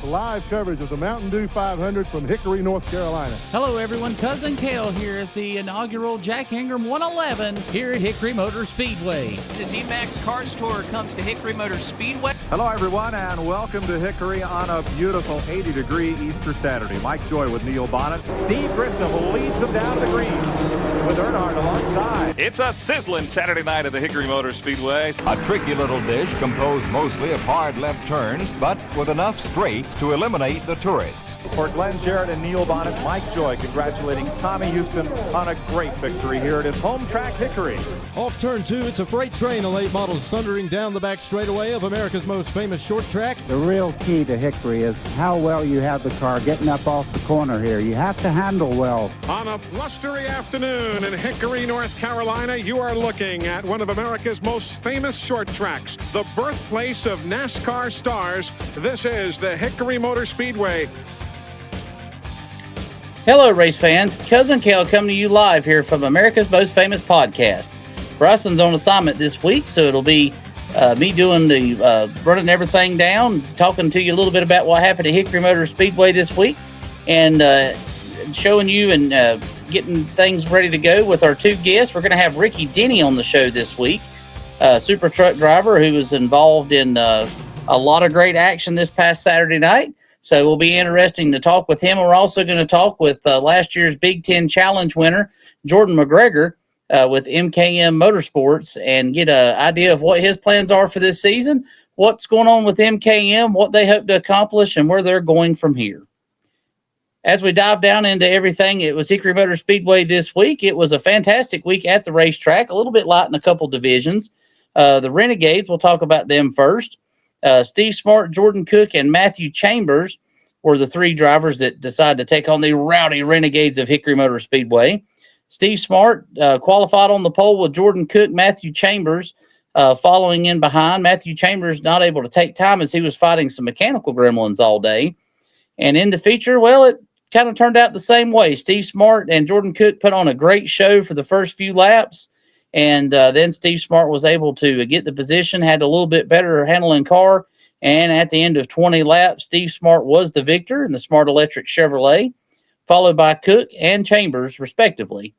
live coverage of the Mountain Dew 500 from Hickory, North Carolina. Hello, everyone. Cousin Kale here at the inaugural Jack Ingram 111 here at Hickory Motor Speedway. The Z-Max Car Store comes to Hickory Motor Speedway. Hello, everyone, and welcome to Hickory on a beautiful 80-degree Easter Saturday. Mike Joy with Neil Bonnet. Steve Grissom leads them down the green with Earnhardt alongside. It's a sizzling Saturday night at the Hickory Motor Speedway. A tricky little dish composed mostly of hard left turns, but with enough straights to eliminate the tourists. For Glenn Jarrett and Neil Bonnet, Mike Joy congratulating Tommy Houston on a great victory here at his home track, Hickory. Off turn 2, it's a freight train of late models thundering down the back straightaway of America's most famous short track. The real key to Hickory is how well you have the car getting up off the corner here. You have to handle well. On a blustery afternoon in Hickory, North Carolina, you are looking at one of America's most famous short tracks, the birthplace of NASCAR stars. This is the Hickory Motor Speedway. Hello, race fans. Cousin Kale coming to you live here from America's most famous podcast. Bryson's on assignment this week, so it'll be me doing the running everything down, talking to you a little bit about what happened at Hickory Motor Speedway this week, and showing you and getting things ready to go with our two guests. We're going to have Ricky Denny on the show this week, super truck driver who was involved in a lot of great action this past Saturday night. So it will be interesting to talk with him. We're also going to talk with last year's Big Ten Challenge winner, Jordan McGregor, with MKM Motorsports, and get an idea of what his plans are for this season, what's going on with MKM, what they hope to accomplish, and where they're going from here. As we dive down into everything, it was Hickory Motor Speedway this week. It was a fantastic week at the racetrack, a little bit light in a couple divisions. The Renegades, we'll talk about them first. Steve Smart, Jordan Cook, and Matthew Chambers were the three drivers that decided to take on the rowdy Renegades of Hickory Motor Speedway. Steve Smart qualified on the pole with Jordan Cook, Matthew Chambers following in behind. Matthew Chambers not able to take time as he was fighting some mechanical gremlins all day. And in the feature, well, it kind of turned out the same way. Steve Smart and Jordan Cook put on a great show for the first few laps. And then Steve Smart was able to get the position, had a little bit better handling car. And at the end of 20 laps, Steve Smart was the victor in the Smart Electric Chevrolet, followed by Cook and Chambers, respectively.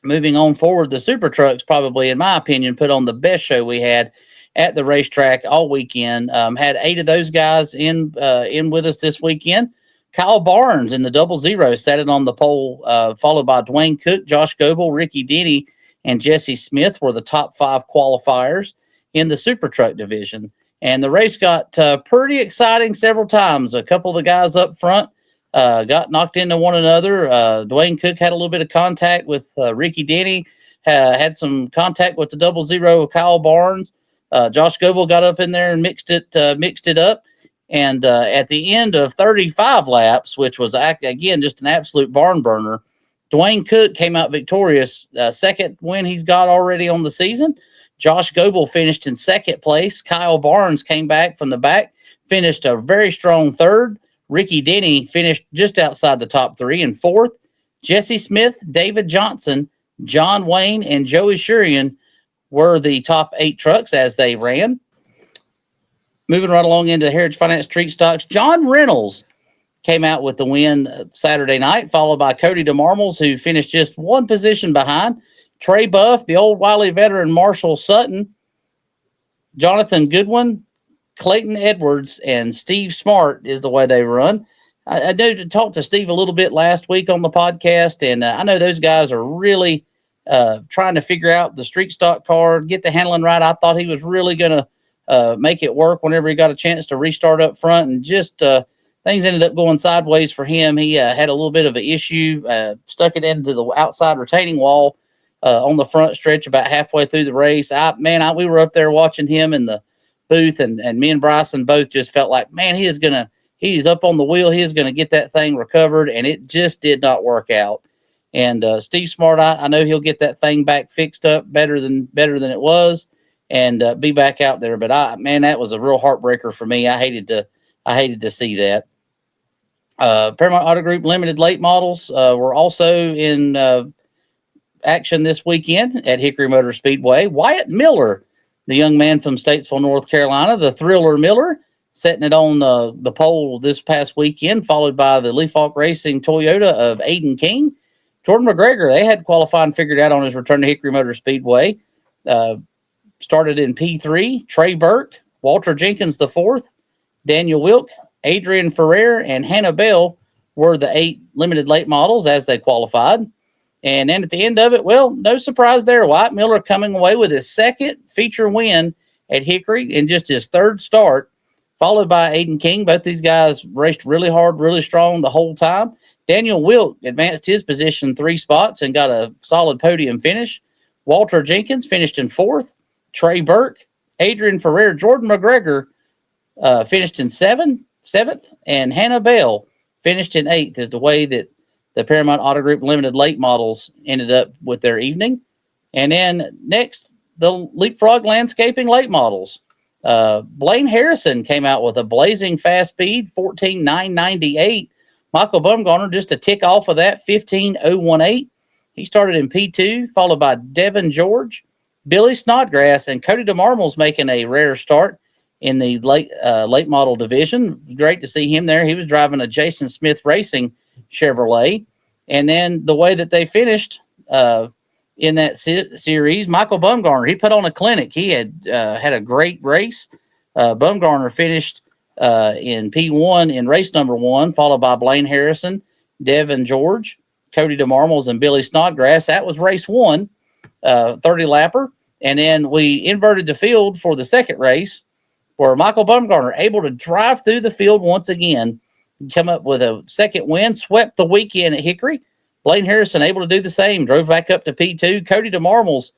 Moving on forward, the Super Trucks probably, in my opinion, put on the best show we had at the racetrack all weekend. Had 8 of those guys in with us this weekend. Kyle Barnes in the 00 sat it on the pole, followed by Dwayne Cook, Josh Goebel, Ricky Denny, and Jesse Smith were the top 5 qualifiers in the Super Truck division. And the race got pretty exciting several times. A couple of the guys up front got knocked into one another. Dwayne Cook had a little bit of contact with Ricky Denny, had some contact with the 00 of Kyle Barnes. Josh Goebel got up in there and mixed it up. And at the end of 35 laps, which was, again, just an absolute barn burner, Dwayne Cook came out victorious, second win he's got already on the season. Josh Goebel finished in second place. Kyle Barnes came back from the back, finished a very strong third. Ricky Denny finished just outside the top 3 and fourth. Jesse Smith, David Johnson, John Wayne, and Joey Shurian were the top 8 trucks as they ran. Moving right along into Heritage Finance Street Stocks, John Reynolds came out with the win Saturday night, followed by Cody DeMarmels, who finished just one position behind. Trey Buff, the old Wiley veteran Marshall Sutton, Jonathan Goodwin, Clayton Edwards, and Steve Smart is the way they run. I know to talk to Steve a little bit last week on the podcast, and I know those guys are really trying to figure out the street stock car, get the handling right. I thought he was really going to make it work whenever he got a chance to restart up front, and just things ended up going sideways for him. He had a little bit of an issue, stuck it into the outside retaining wall on the front stretch about halfway through the race. We were up there watching him in the booth, and me and Bryson both just felt like, man, he's up on the wheel. He is going to get that thing recovered, and it just did not work out. And Steve Smart, I know he'll get that thing back fixed up better than it was, and be back out there. But that was a real heartbreaker for me. I hated to see that. Paramount Auto Group Limited late models were also in action this weekend at Hickory Motor Speedway. Wyatt Miller, the young man from Statesville, North Carolina, the Thriller Miller, setting it on the pole this past weekend, followed by the Leaf Hawk Racing Toyota of Aiden King. Jordan McGregor, they had qualifying figured out on his return to Hickory Motor Speedway. Started in P3. Trey Burke, Walter Jenkins the fourth, Daniel Wilk, Adrian Ferrer, and Hannah Bell were the 8 limited late models as they qualified. And then at the end of it, well, no surprise there. Wyatt Miller coming away with his second feature win at Hickory in just his third start, followed by Aiden King. Both these guys raced really hard, really strong the whole time. Daniel Wilk advanced his position 3 spots and got a solid podium finish. Walter Jenkins finished in 4th. Trey Burke, Adrian Ferrer, Jordan McGregor finished in 7th, and Hannah Bell finished in 8th is the way that the Paramount Auto Group Limited late models ended up with their evening. And then next, the Leapfrog Landscaping late models. Blaine Harrison came out with a blazing fast speed, 14.998. Michael Bumgarner just a tick off of that, 15.018. He started in P2, followed by Devin George, Billy Snodgrass, and Cody DeMarmle's making a rare start in the late model division. It was great to see him there. He was driving a Jason Smith Racing Chevrolet. And then the way that they finished in that series, Michael Bumgarner, he put on a clinic. He had a great race. Bumgarner finished in P1 in race number 1, followed by Blaine Harrison, Devin George, Cody DeMarmles, and Billy Snodgrass. That was race 1, 30-lapper. And then we inverted the field for the second race, where Michael Bumgarner able to drive through the field once again, come up with a second win, swept the weekend at Hickory. Blaine Harrison able to do the same, drove back up to P2. Cody DeMarmles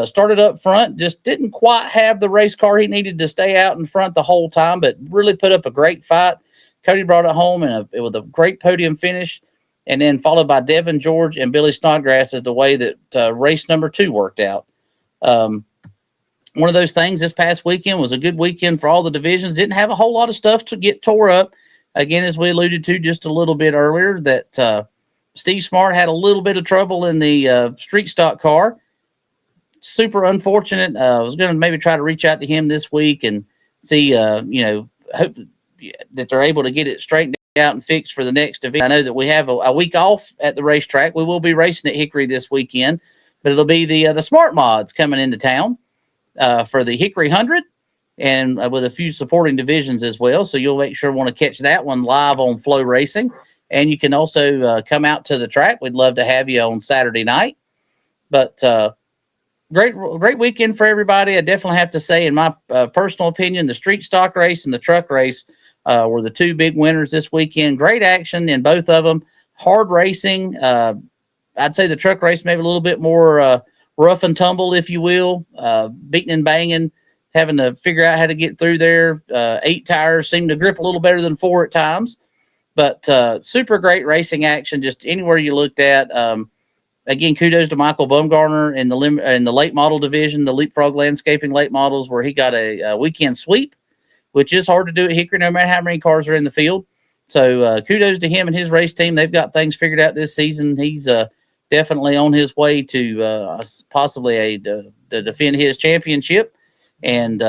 started up front, just didn't quite have the race car he needed to stay out in front the whole time, but really put up a great fight. Cody brought it home with a great podium finish, and then followed by Devin George and Billy Snodgrass is the way that race number 2 worked out. One of those things this past weekend was a good weekend for all the divisions. Didn't have a whole lot of stuff to get tore up. Again, as we alluded to just a little bit earlier, that Steve Smart had a little bit of trouble in the street stock car. Super unfortunate. I was going to maybe try to reach out to him this week and see, hope that they're able to get it straightened out and fixed for the next event. I know that we have a week off at the racetrack. We will be racing at Hickory this weekend, but it'll be the Smart Mods coming into town for the Hickory 100 and with a few supporting divisions as well. So you'll make sure to want to catch that one live on Flow Racing. And you can also come out to the track. We'd love to have you on Saturday night. But great weekend for everybody. I definitely have to say, in my personal opinion, the street stock race and the truck race were the 2 big winners this weekend. Great action in both of them. Hard racing. I'd say the truck race maybe a little bit more rough and tumble, if you will, beating and banging, having to figure out how to get through there. 8 tires seemed to grip a little better than 4 at times. But super great racing action just anywhere you looked at. Again, kudos to Michael Bumgarner in the late model division, the Leapfrog Landscaping late models, where he got a weekend sweep, which is hard to do at Hickory no matter how many cars are in the field. So kudos to him and his race team. They've got things figured out this season. He's definitely on his way to possibly to defend his championship. And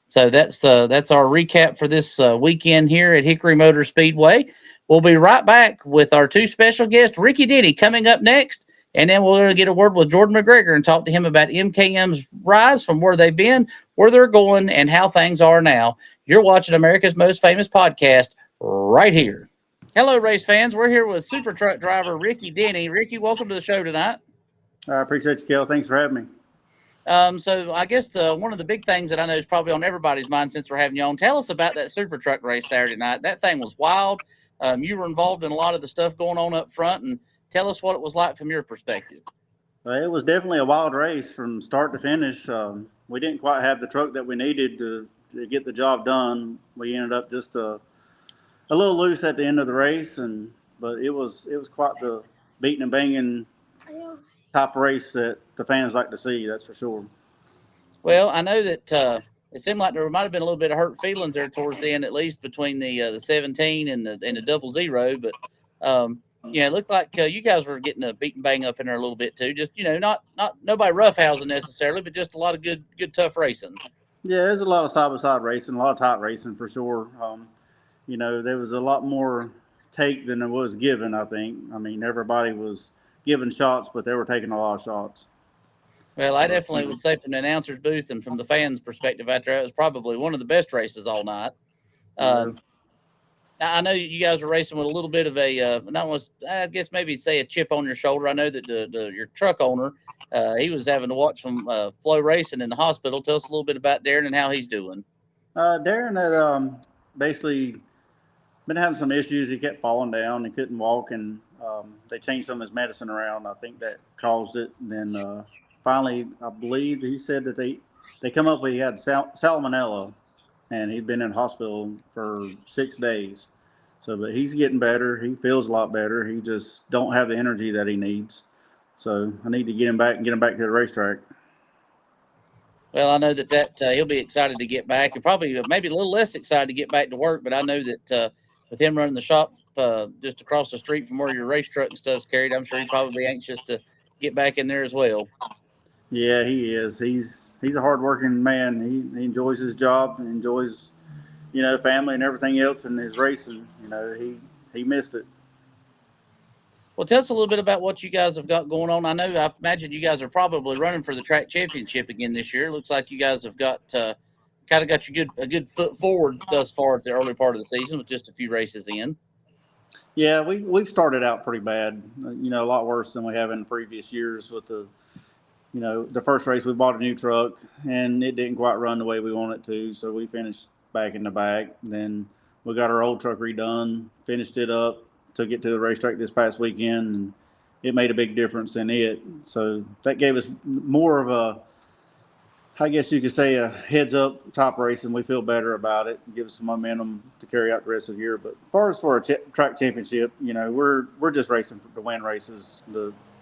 so that's our recap for this weekend here at Hickory Motor Speedway. We'll be right back with our 2 special guests, Ricky Denny, coming up next. And then we're going to get a word with Jordan McGregor and talk to him about MKM's rise from where they've been, where they're going, and how things are now. You're watching America's Most Famous Podcast right here. Hello, race fans. We're here with super truck driver Ricky Denny. Ricky, welcome to the show tonight. I appreciate you, Kel. Thanks for having me. So I guess one of the big things that I know is probably on everybody's mind since we're having you on, tell us about that super truck race Saturday night. That thing was wild. You were involved in a lot of the stuff going on up front, and tell us what it was like from your perspective. It was definitely a wild race from start to finish. We didn't quite have the truck that we needed to get the job done. We ended up just a little loose at the end of the race, but it was quite the beating and banging type race that the fans like to see. That's for sure. Well, I know that it seemed like there might have been a little bit of hurt feelings there towards the end, at least between the 17 and the 00. But it looked like you guys were getting a beat and bang up in there a little bit too. Just not nobody roughhousing necessarily, but just a lot of good tough racing. Yeah, there's a lot of side-by-side racing, a lot of tight racing for sure. There was a lot more take than there was given, I think. I mean, everybody was giving shots, but they were taking a lot of shots. Well, I definitely would say from the announcer's booth and from the fans' perspective out there, it was probably one of the best races all night. I know you guys are racing with a little bit of I guess maybe say a chip on your shoulder. I know that your truck owner, he was having to watch some flow racing in the hospital. Tell us a little bit about Darren and how he's doing. Darren had basically been having some issues. He kept falling down. He couldn't walk, and they changed some of his medicine around. I think that caused it. And then finally, I believe he said that they come up with he had salmonella, and he'd been in hospital for 6 days. So, but he's getting better. He feels a lot better. He just don't have the energy that he needs. So I need to get him back to the racetrack. Well, I know that he'll be excited to get back. He'll probably maybe a little less excited to get back to work, but I know that with him running the shop just across the street from where your race truck and stuff's carried, I'm sure he'd probably be anxious to get back in there as well. Yeah, he is. He's a hardworking man. He enjoys his job and enjoys, family and everything else in his racing. He missed it. Well, tell us a little bit about what you guys have got going on. I imagine you guys are probably running for the track championship again this year. Looks like you guys have got kind of got a good foot forward thus far at the early part of the season with just a few races in. Yeah, we've started out pretty bad. A lot worse than we have in the previous years with the first race we bought a new truck and it didn't quite run the way we wanted it to, so we finished back in the back. Then we got our old truck redone, finished it up, took it to the racetrack this past weekend, and it made a big difference in it. So that gave us more of a, I guess you could say, a heads up top race, and we feel better about it. Give us some momentum to carry out the rest of the year. But as far as for a track championship, we're just racing to win races.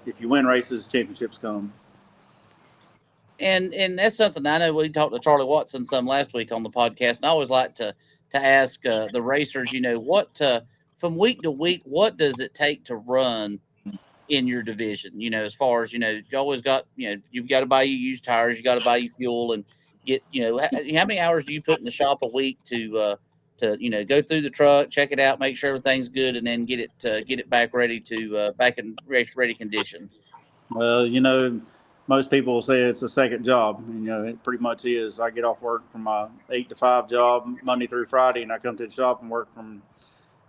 If you win races, championships come. And that's something I know we talked to Charlie Watson some last week on the podcast, and I always like to ask the racers, what from week to week, what does it take to run in your division? As far as, you always got, you've got to buy you used tires, you got to buy you fuel and get, how many hours do you put in the shop a week to go through the truck, check it out, make sure everything's good, and then get it back ready back in race ready condition? Well, most people will say it's a second job. It pretty much is. I get off work from my 8 to 5 job Monday through Friday, and I come to the shop and work from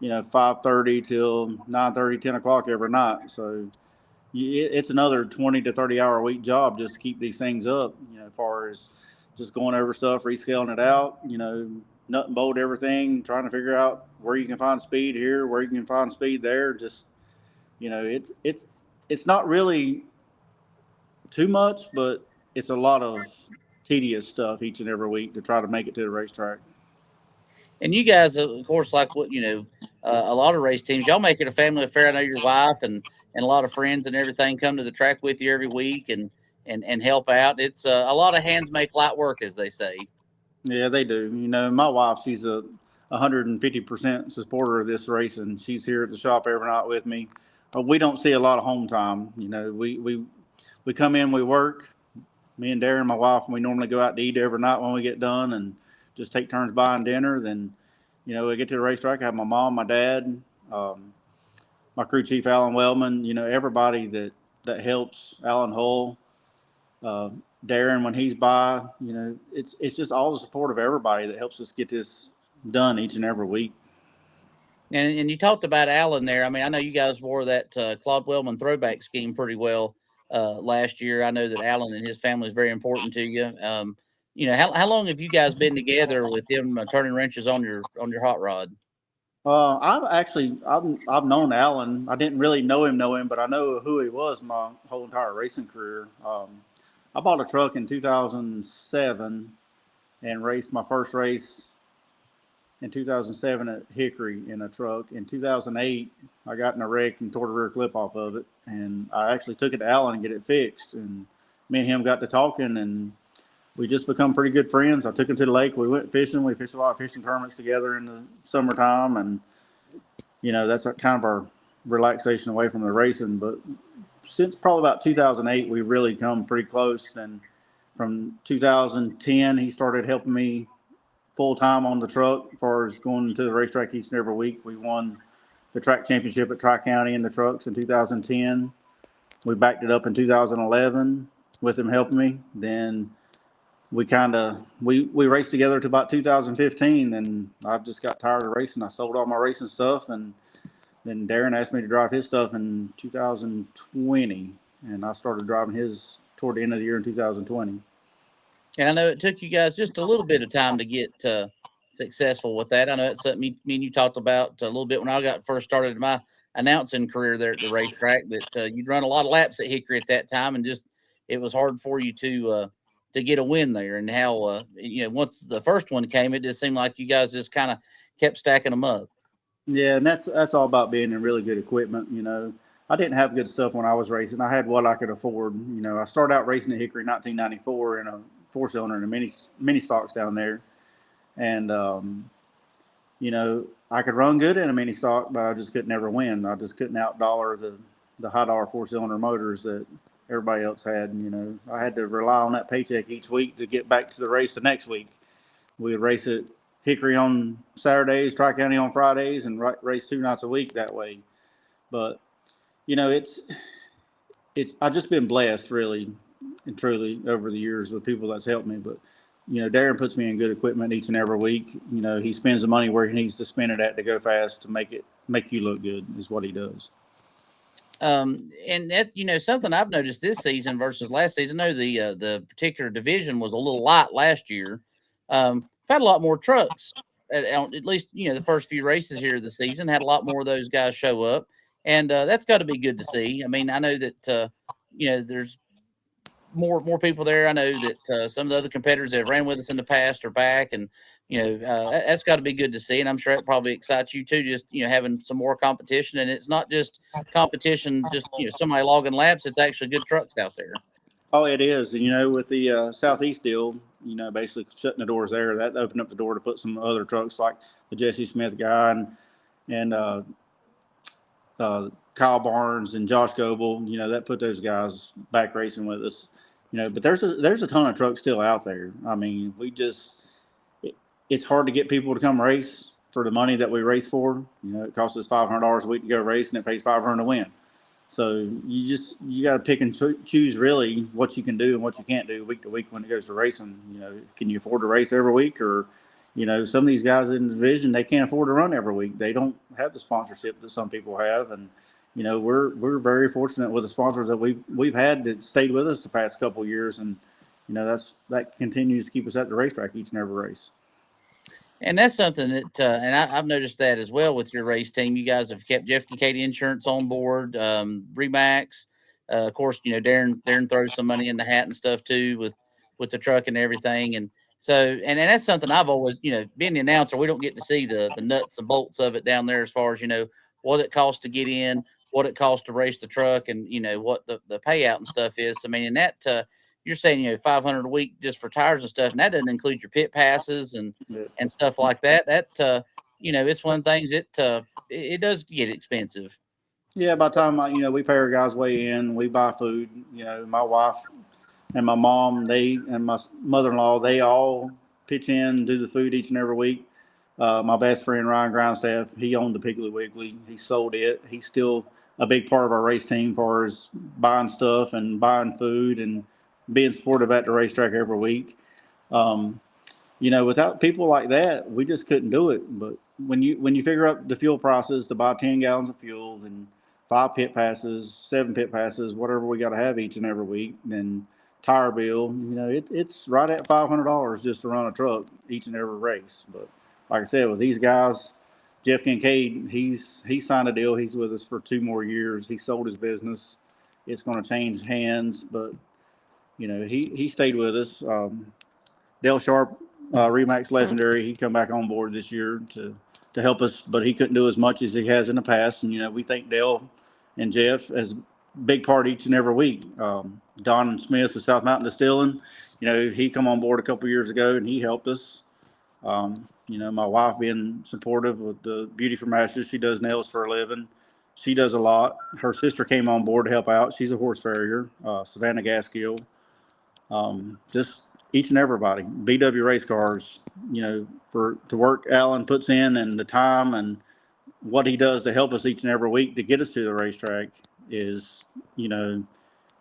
5:30 till 9:30, 10 o'clock every night. So it's another 20 to 30 hour a week job just to keep these things up, as far as just going over stuff, rescaling it out, nut and bolt everything, trying to figure out where you can find speed here, where you can find speed there. Just, it's not really too much, but it's a lot of tedious stuff each and every week to try to make it to the racetrack. And you guys, of course, like what, a lot of race teams, y'all make it a family affair. I know your wife and a lot of friends and everything come to the track with you every week and help out. It's a lot of hands make light work, as they say. Yeah, they do. My wife, she's a 150% supporter of this race, and she's here at the shop every night with me. We don't see a lot of home time. We come in, we work. Me and Darren, my wife, we normally go out to eat every night when we get done and just take turns buying dinner. Then, we get to the racetrack. I have my mom, my dad, my crew chief, Alan Wellman, everybody that helps, Alan Hull, Darren when he's by, it's just all the support of everybody that helps us get this done each and every week. And you talked about Alan there. I mean, I know you guys wore that Claude Wellman throwback scheme pretty well last year. I know that Alan and his family is very important to you. How long have you guys been together with him turning wrenches on your hot rod? I've known Alan. I didn't really know him, but I know who he was my whole entire racing career. I bought a truck in 2007 and raced my first race in 2007 at Hickory in a truck. In 2008, I got in a wreck and tore the rear clip off of it. And I actually took it to Alan and get it fixed. And me and him got to talking, and we just become pretty good friends. I took him to the lake. We went fishing. We fished a lot of fishing tournaments together in the summertime. And, that's kind of our relaxation away from the racing. But since probably about 2008, we've really come pretty close. And from 2010, he started helping me full time on the truck as far as going to the racetrack each and every week. We won the track championship at Tri-County in the trucks in 2010. We backed it up in 2011 with him helping me. Then we raced together to about 2015, and I just got tired of racing. I sold all my racing stuff, and then Darren asked me to drive his stuff in 2020, and I started driving his toward the end of the year in 2020. And I know it took you guys just a little bit of time to get successful with that. I know it's something me and you talked about a little bit when I got first started my announcing career there at the racetrack, that you'd run a lot of laps at Hickory at that time, and just it was hard for you to get a win there. And how once the first one came, it just seemed like you guys just kind of kept stacking them up. Yeah, and that's all about being in really good equipment. I didn't have good stuff when I was racing. I had what I could afford. I started out racing at Hickory in 1994 in a 4-cylinder and a mini stocks down there. And, I could run good in a mini stock, but I just could never win. I just couldn't outdollar the high dollar 4-cylinder motors that everybody else had. I had to rely on that paycheck each week to get back to the race the next week. We would race at Hickory on Saturdays, Tri-County on Fridays, and race 2 nights a week that way. But, I've just been blessed really and truly over the years with people that's helped me. But, Darren puts me in good equipment each and every week. He spends the money where he needs to spend it at to go fast to make you look good is what he does. And that's, something I've noticed this season versus last season. I know the particular division was a little light last year. I've had a lot more trucks, at least, the first few races here of the season, had a lot more of those guys show up. And that's got to be good to see. I mean, I know that, there's more people there. I know that some of the other competitors that have ran with us in the past are back, and that's got to be good to see. And I'm sure it probably excites you too, just having some more competition. And it's not just competition, just somebody logging laps. It's actually good trucks out there. Oh, it is. And with the Southeast deal, basically shutting the doors there, that opened up the door to put some other trucks like the Jesse Smith guy and Kyle Barnes and Josh Goebel. That put those guys back racing with us. But there's a ton of trucks still out there. I mean, it's hard to get people to come race for the money that we race for. It costs us $500 a week to go race, and it pays $500 to win. So you got to pick and choose really what you can do and what you can't do week to week when it goes to racing. Can you afford to race every week, or some of these guys in the division, they can't afford to run every week. They don't have the sponsorship that some people have, and we're very fortunate with the sponsors that we've had that stayed with us the past couple of years, and that continues to keep us at the racetrack each and every race. And that's something that, and I've noticed that as well with your race team. You guys have kept Jeff Kincaid Insurance on board, Remax. Of course, Darren throws some money in the hat and stuff too with the truck and everything. And so, and that's something I've always, being the announcer, we don't get to see the nuts and bolts of it down there as far as, what it costs to get in, what it costs to race the truck, and, what the payout and stuff is. I mean, and that, you're saying, $500 a week just for tires and stuff, and that doesn't include your pit passes and stuff like that. That, it's one of the things it does get expensive. Yeah, by the time we pay our guys way in, we buy food. My wife and my mom, and my mother-in-law, they all pitch in, do the food each and every week. My best friend Ryan Grindstaff, he owned the Piggly Wiggly. He sold it. He's still a big part of our race team, as far as buying stuff and buying food and being supportive at the racetrack every week. Without people like that, we just couldn't do it. But when you figure up the fuel prices to buy 10 gallons of fuel and 5 pit passes, 7 pit passes, whatever we got to have each and every week, then tire bill, it's right at $500 just to run a truck each and every race. But like I said, with these guys, Jeff Kincaid, he signed a deal. He's with us for 2 more years. He sold his business. It's going to change hands, but he stayed with us. Dale Sharp, Remax Legendary, he come back on board this year to help us, but he couldn't do as much as he has in the past. And we thank Dale and Jeff as a big part each and every week. Don Smith of South Mountain Distilling, he come on board a couple years ago and he helped us. My wife being supportive with the Beauty from Ashes, she does nails for a living. She does a lot. Her sister came on board to help out. She's a horse farrier, Savannah Gaskill. just each and everybody. BW race cars, for the work Alan puts in and the time and what he does to help us each and every week to get us to the racetrack is,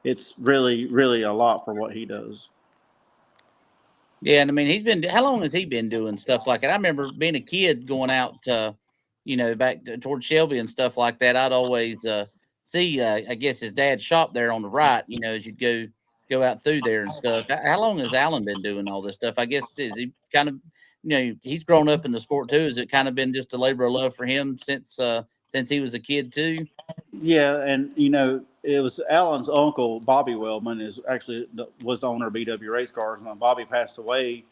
it's really, really a lot for what he does. Yeah, and I mean, how long has he been doing stuff like that? I remember being a kid going out, back towards Shelby and stuff like that. I'd always see, I guess, his dad's shop there on the right, as you'd go out through there and stuff. How long has Alan been doing all this stuff? I guess, is he kind of, he's grown up in the sport too. Has it kind of been just a labor of love for him since he was a kid too? Yeah, and it was Alan's uncle, Bobby Wellman, was the owner of BW Race Cars. When Bobby passed away,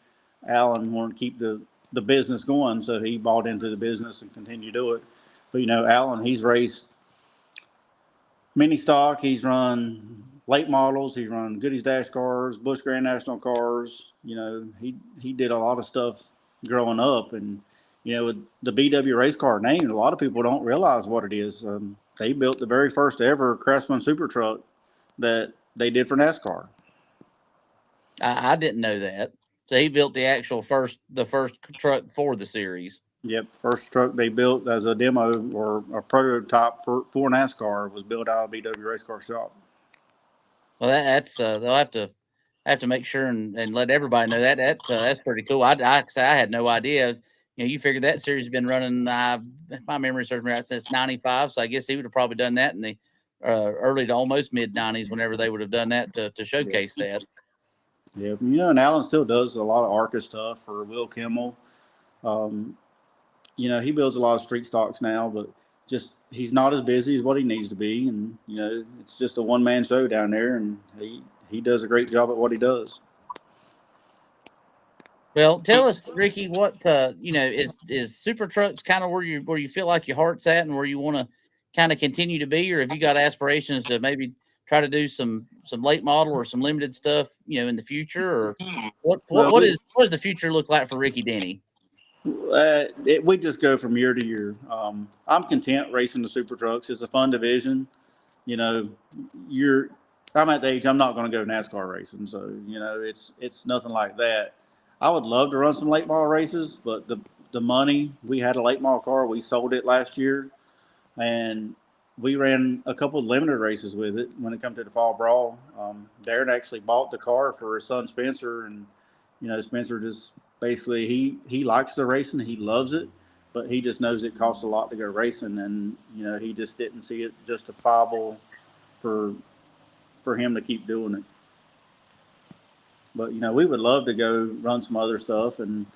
Alan wanted to keep the business going, so he bought into the business and continued to do it. But Alan, he's raced mini stock, he's run late models, he's run Goodies Dash cars, Busch Grand National cars. He did a lot of stuff growing up, and with the BW race car name, a lot of people don't realize what it is. They built the very first ever Craftsman super truck that they did for NASCAR. I didn't know that. So he built the first truck for the series. Yep, first truck they built as a demo or a prototype for NASCAR was built out of BW race car shop. Well, that's they'll have to make sure and let everybody know that. That's pretty cool. I had no idea. You figured that series has been running, if my memory serves me right, since 95. So I guess he would have probably done that in the early to almost mid 90s whenever they would have done that to showcase that. Yeah, and Alan still does a lot of ARCA stuff for Will Kimmel. He builds a lot of street stocks now, but just he's not as busy as what he needs to be. And, it's just a one-man show down there, and he does a great job at what he does. Well, tell us, Ricky, what is super trucks kind of where you feel like your heart's at and where you want to kind of continue to be, or have you got aspirations to maybe try to do some late model or some limited stuff, in the future, or what does the future look like for Ricky Denny? We just go from year to year. I'm content racing the super trucks. It's a fun division. I'm at the age I'm not going to go NASCAR racing, so it's nothing like that. I would love to run some late model races, but the money, we had a late model car, we sold it last year, and we ran a couple of limited races with it when it comes to the fall brawl. Darren actually bought the car for his son Spencer, and Spencer just basically he likes the racing, he loves it, but he just knows it costs a lot to go racing, and he just didn't see it justifiable for him to keep doing it. But we would love to go run some other stuff, and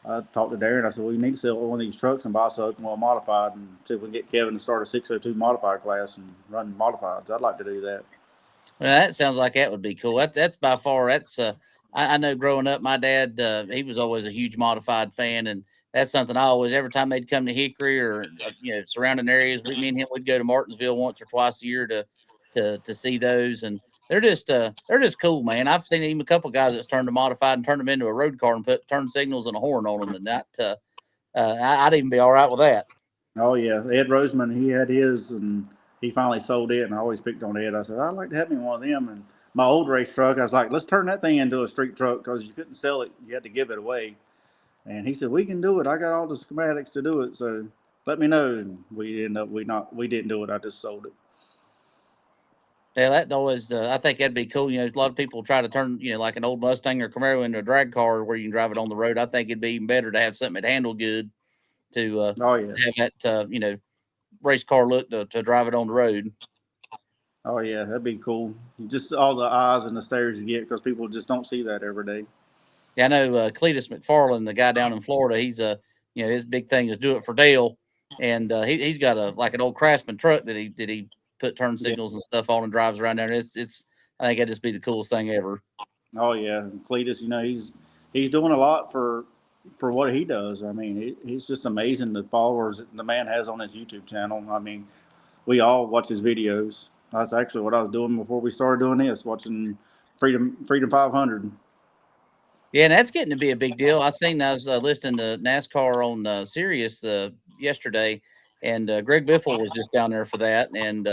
I talked to Darren. I said, well, you need to sell one of these trucks and buy something well modified, and see if we can get Kevin to start a 602 modified class and run modifieds. I'd like to do that. Well, that sounds like that would be cool. That's by far. I know growing up, my dad, he was always a huge modified fan, and that's something I always, every time they'd come to Hickory or surrounding areas, me and him would go to Martinsville once or twice a year to see those, and they're just cool, man. I've seen even a couple guys that's turned a modified and turned them into a road car and put turn signals and a horn on them, and that I'd even be all right with that. Oh yeah, Ed Roseman, he had his, and he finally sold it, and I always picked on Ed. I said, I'd like to have me one of them. And my old race truck, I was like, let's turn that thing into a street truck, because you couldn't sell it, you had to give it away. And he said, we can do it. I got all the schematics to do it, so let me know. And we didn't do it. I just sold it. Yeah, that always, I think that'd be cool. A lot of people try to turn, like an old Mustang or Camaro into a drag car where you can drive it on the road. I think it'd be even better to have something that handle good to have that, race car look to drive it on the road. Oh yeah, that'd be cool. Just all the eyes and the stares you get, because people just don't see that every day. Yeah, I know Cletus McFarland, the guy down in Florida. He's his big thing is do it for Dale, and he's got an old Craftsman truck that he put turn signals and stuff on and drives around there. It's I think that'd just be the coolest thing ever. Oh yeah, Cletus, he's doing a lot for what he does. I mean, he's just amazing, the followers the man has on his YouTube channel. I mean, we all watch his videos. That's actually what I was doing before we started doing this, watching Freedom 500. Yeah, and that's getting to be a big deal. I was listening to NASCAR on Sirius yesterday, and Greg Biffle was just down there for that and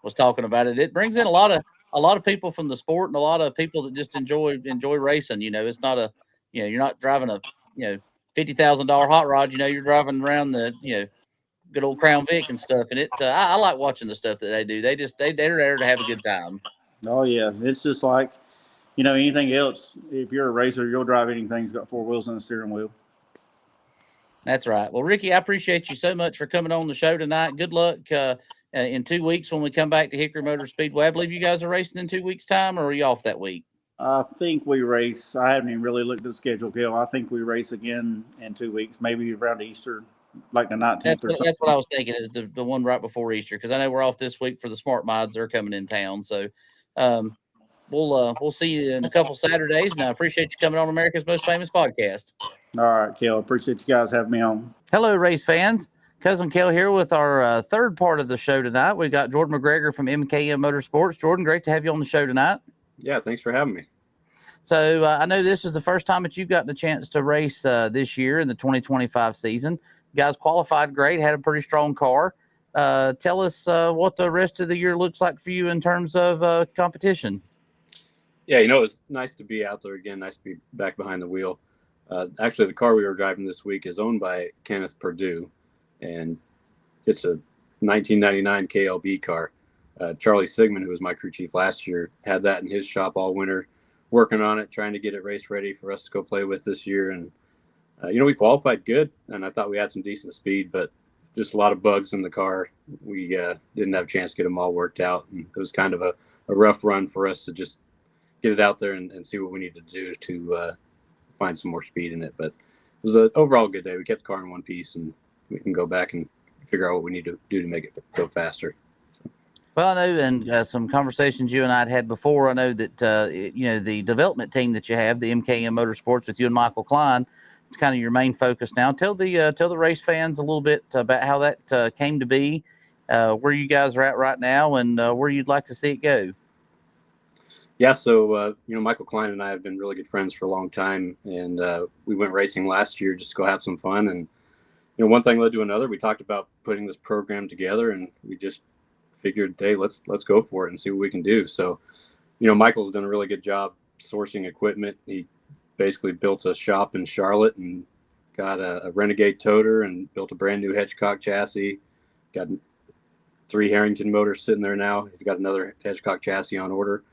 was talking about it. It brings in a lot a lot of people from the sport and a lot of people that just enjoy racing. It's not you're not driving a $50,000 hot rod. You're driving around the good old Crown Vic and stuff. And I like watching the stuff that they do. They're there to have a good time. Oh yeah, it's just like anything else. If you're a racer, you'll drive anything that's got four wheels and a steering wheel. That's right. Well, Ricky, I appreciate you so much for coming on the show tonight. Good luck in 2 weeks when we come back to Hickory Motor Speedway. I believe you guys are racing in 2 weeks' time, or are you off that week? I think we race. I haven't even really looked at the schedule, Gil. I think we race again in 2 weeks, maybe around Easter, like the 19th or something. That's what I was thinking, is the one right before Easter, because I know we're off this week for the Smart Mods. They're coming in town. So we'll see you in a couple Saturdays, and I appreciate you coming on America's Most Famous Podcast. All right, Kel. Appreciate you guys having me on. Hello, race fans. Cousin Kel here with our third part of the show tonight. We've got Jordan McGregor from MKM Motorsports. Jordan, great to have you on the show tonight. Yeah, thanks for having me. So I know this is the first time that you've gotten a chance to race this year in the 2025 season. You guys qualified great, had a pretty strong car. Tell us what the rest of the year looks like for you in terms of competition. Yeah, it's nice to be out there again. Nice to be back behind the wheel. Actually, the car we were driving this week is owned by Kenneth Perdue, and it's a 1999 KLB car. Charlie Sigmund, who was my crew chief last year, had that in his shop all winter, working on it, trying to get it race ready for us to go play with this year. And, we qualified good, and I thought we had some decent speed, but just a lot of bugs in the car. We didn't have a chance to get them all worked out, and it was kind of a rough run for us to just get it out there and see what we need to do to find some more speed in it. But it was an overall good day. We kept the car in one piece, and we can go back and figure out what we need to do to make it go faster. So. Well, I know, and some conversations you and I had before, I know that, the development team that you have, the MKM Motorsports with you and Michael Klein, it's kind of your main focus now. Tell the race fans a little bit about how that came to be, where you guys are at right now, and where you'd like to see it go. Yeah, so, Michael Klein and I have been really good friends for a long time, and we went racing last year just to go have some fun. And, one thing led to another. We talked about putting this program together, and we just figured, hey, let's go for it and see what we can do. So, Michael's done a really good job sourcing equipment. He basically built a shop in Charlotte and got a Renegade toter and built a brand new Hedgecock chassis. Got 3 Harrington motors sitting there now. He's got another Hedgecock chassis on order.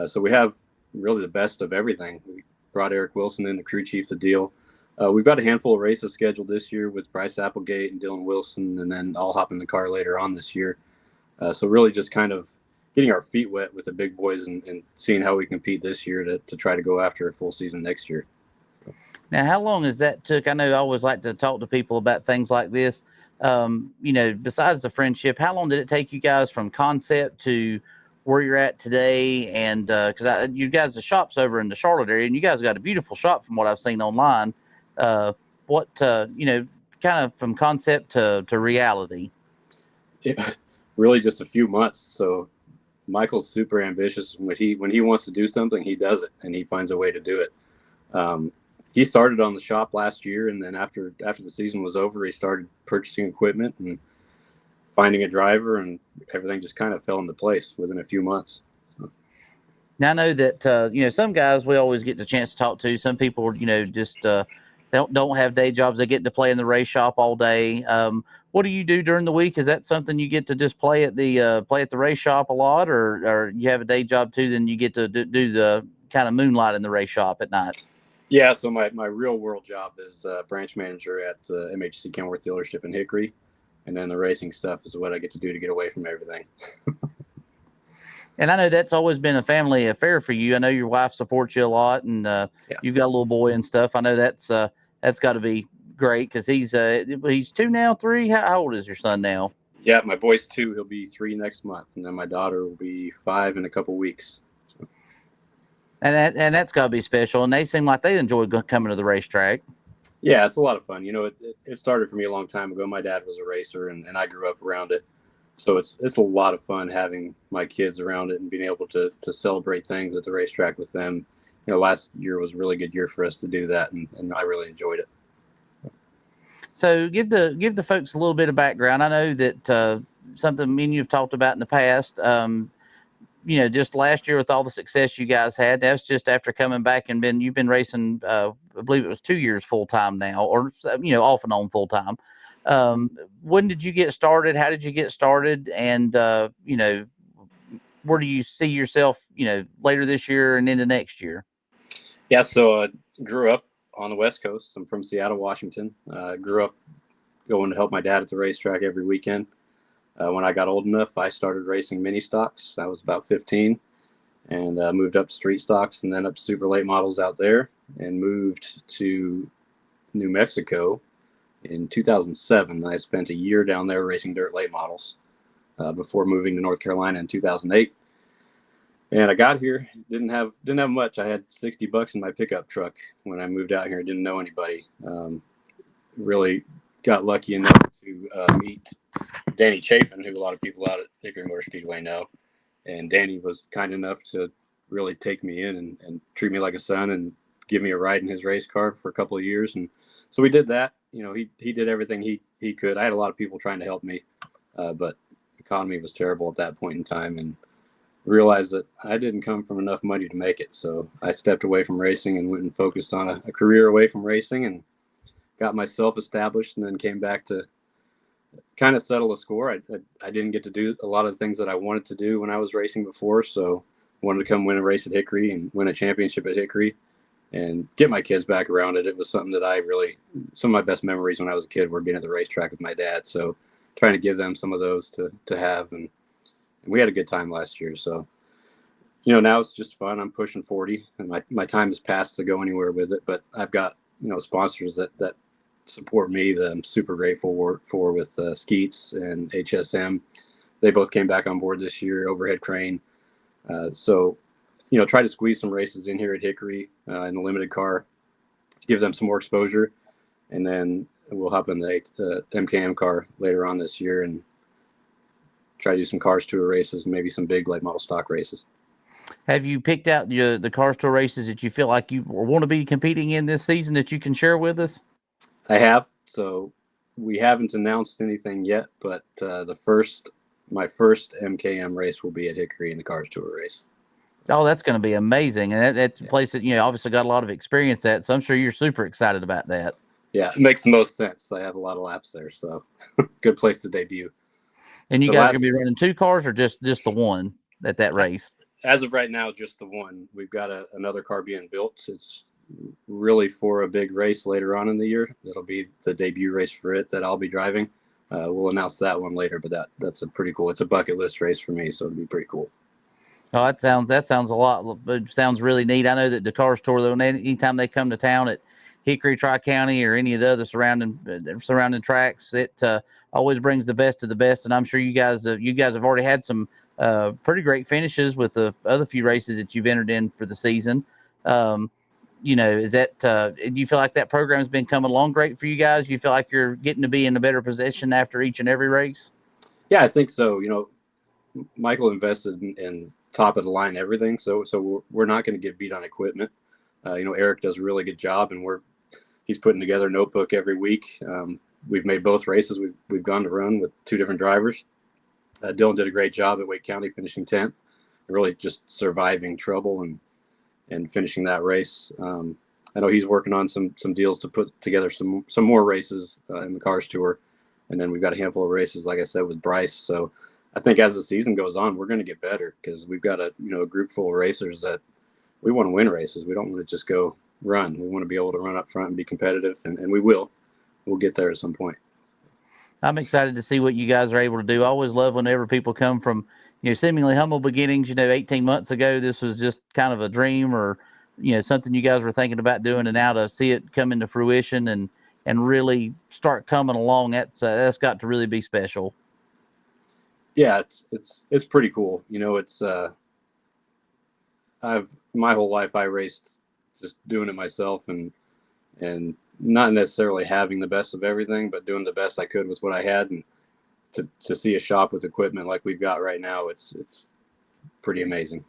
So we have really the best of everything. We brought Eric Wilson in, the crew chief, the deal. We've got a handful of races scheduled this year with Bryce Applegate and Dylan Wilson, and then I'll hop in the car later on this year. So really just kind of getting our feet wet with the big boys and seeing how we compete this year to try to go after a full season next year. Now, how long has that took? I know I always like to talk to people about things like this. Besides the friendship, how long did it take you guys from concept to where you're at today? And because you guys, the shop's over in the Charlotte area, and you guys got a beautiful shop from what I've seen online. Kind of from concept to reality? Really just a few months. So Michael's super ambitious. When he wants to do something, he does it, and he finds a way to do it. He started on the shop last year, and then after the season was over, he started purchasing equipment and finding a driver, and everything just kind of fell into place within a few months. Now, I know that, some guys we always get the chance to talk to. Some people, just don't have day jobs. They get to play in the race shop all day. What do you do during the week? Is that something you get to just play at the race shop a lot, or you have a day job too? Then you get to do the kind of moonlight in the race shop at night. Yeah. So my real world job is branch manager at MHC Kenworth dealership in Hickory. And then the racing stuff is what I get to do to get away from everything. And I know that's always been a family affair for you. I know your wife supports you a lot, and you've got a little boy and stuff. I know that's got to be great because he's 2 now, 3. How old is your son now? Yeah, my boy's 2. He'll be 3 next month, and then my daughter will be 5 in a couple weeks. So. And that's got to be special. And they seem like they enjoy coming to the racetrack. Yeah, it's a lot of fun. It started for me a long time ago. My dad was a racer, and I grew up around it. So it's a lot of fun having my kids around it and being able to celebrate things at the racetrack with them. Last year was a really good year for us to do that, and I really enjoyed it. So give the folks a little bit of background. I know that something me and you've talked about in the past. just last year with all the success you guys had, that's just after coming back and you've been racing, I believe it was 2 years full time now, or, off and on full time. When did you get started? How did you get started? And, where do you see yourself, later this year and into next year? Yeah. So I grew up on the West Coast. I'm from Seattle, Washington. Grew up going to help my dad at the racetrack every weekend. When I got old enough, I started racing mini stocks. I was about 15 and moved up to street stocks and then up to super late models out there, and moved to New Mexico in 2007. I spent a year down there racing dirt late models before moving to North Carolina in 2008. And I got here, didn't have much. I had $60 in my pickup truck when I moved out here. Didn't know anybody. Really got lucky enough to meet Denny, who a lot of people out at Hickory Motor Speedway know. And Denny was kind enough to really take me in and treat me like a son and give me a ride in his race car for a couple of years. And so we did that. He did everything he could. I had a lot of people trying to help me, but the economy was terrible at that point in time, and realized that I didn't come from enough money to make it. So I stepped away from racing and went and focused on a career away from racing and got myself established, and then came back to kind of settle a score. I didn't get to do a lot of the things that I wanted to do when I was racing before. So wanted to come win a race at Hickory and win a championship at Hickory and get my kids back around it. It was something that some of my best memories when I was a kid were being at the racetrack with my dad. So trying to give them some of those to have. And we had a good time last year. So, now it's just fun. I'm pushing 40 and my time has passed to go anywhere with it, but I've got, sponsors that support me that I'm super grateful for with Skeets and HSM. They both came back on board this year, Overhead Crane. So, try to squeeze some races in here at Hickory in the limited car to give them some more exposure. And then we'll hop in the MKM car later on this year and try to do some Cars Tour races and maybe some big late model stock races. Have you picked out the Cars Tour races that you feel like you want to be competing in this season that you can share with us? I have. So we haven't announced anything yet, but my first MKM race will be at Hickory in the Cars Tour race. Oh, that's going to be amazing. And that's a place that, obviously got a lot of experience at. So I'm sure you're super excited about that. Yeah, it makes the most sense. I have a lot of laps there. So good place to debut. And you guys are going to be running 2 cars or just the one at that race? As of right now, just the one. We've got another car being built. It's really for a big race later on in the year. That'll be the debut race for it that I'll be driving. We'll announce that one later, but that's a pretty cool. It's a bucket list race for me, so it'll be pretty cool. Oh, that sounds a lot. It sounds really neat. I know that the Cars Tour, though, anytime they come to town at Hickory, Tri-County, or any of the other surrounding tracks, it always brings the best of the best. And I'm sure you guys have already had some pretty great finishes with the other few races that you've entered in for the season. Is that do you feel like that program has been coming along great for you guys? You feel like you're getting to be in a better position after each and every race? Yeah, I think so. Michael invested in top of the line everything, so we're not going to get beat on equipment. Eric does a really good job, and he's putting together a notebook every week. We've made both races. We've gone to run with 2 different drivers. Dylan did a great job at Wake County, finishing 10th, really just surviving trouble and finishing that race. I know he's working on some deals to put together some more races in the Cars Tour, and then we've got a handful of races, like I said, with Bryce. So I think as the season goes on, we're going to get better because we've got a group full of racers that we want to win races. We don't want to just go run. We want to be able to run up front and be competitive, and we will. We'll get there at some point. I'm excited to see what you guys are able to do. I always love whenever people come from, seemingly humble beginnings. 18 months ago, this was just kind of a dream or, something you guys were thinking about doing, and now to see it come into fruition and really start coming along, that's got to really be special. Yeah, it's pretty cool. My whole life I raced just doing it myself and not necessarily having the best of everything, but doing the best I could with what I had. And to see a shop with equipment like we've got right now, it's pretty amazing.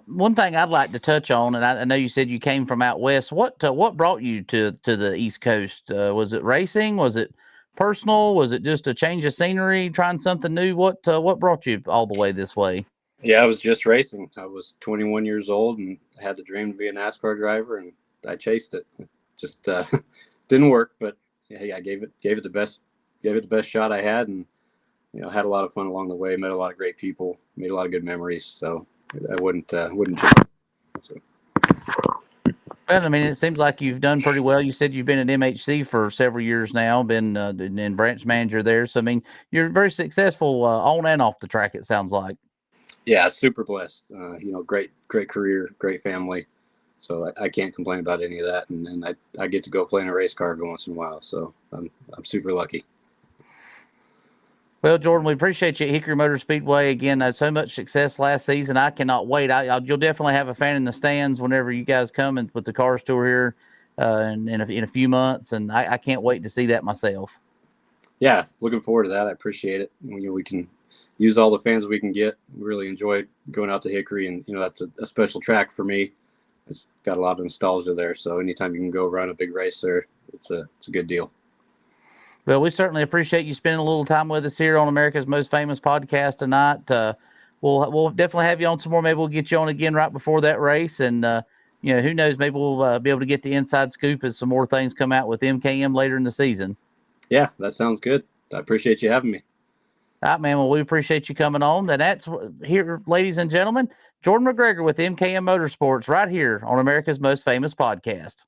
One thing I'd like to touch on, and I know you said you came from out west. What brought you to the East Coast? Was it racing? Was it personal? Was it just a change of scenery, trying something new? What brought you all the way this way? Yeah, I was just racing. I was 21 years old and had the dream to be a NASCAR driver, and I chased it. It just didn't work, but hey, I gave it the best shot I had, and had a lot of fun along the way. Met a lot of great people, made a lot of good memories. So I wouldn't change. So. Well, I mean, it seems like you've done pretty well. You said you've been at MHC for several years now, been in branch manager there. So, I mean, you're very successful on and off the track, it sounds like. Yeah, super blessed. Great career, great family. So I can't complain about any of that. And then I get to go play in a race car every once in a while. So I'm super lucky. Well, Jordan, we appreciate you at Hickory Motor Speedway again. So much success last season. I cannot wait. You'll definitely have a fan in the stands whenever you guys come and with the Cars Tour here in a few months, and I can't wait to see that myself. Yeah, looking forward to that. I appreciate it. We can use all the fans we can get. We really enjoyed going out to Hickory, and that's a special track for me. It's got a lot of nostalgia there. So anytime you can go run a big race there, it's a good deal. Well, we certainly appreciate you spending a little time with us here on America's Most Famous Podcast tonight. We'll definitely have you on some more. Maybe we'll get you on again right before that race. And, who knows, maybe we'll be able to get the inside scoop as some more things come out with MKM later in the season. Yeah, that sounds good. I appreciate you having me. All right, man. Well, we appreciate you coming on. And that's here, ladies and gentlemen, Jordan McGregor with MKM Motorsports right here on America's Most Famous Podcast.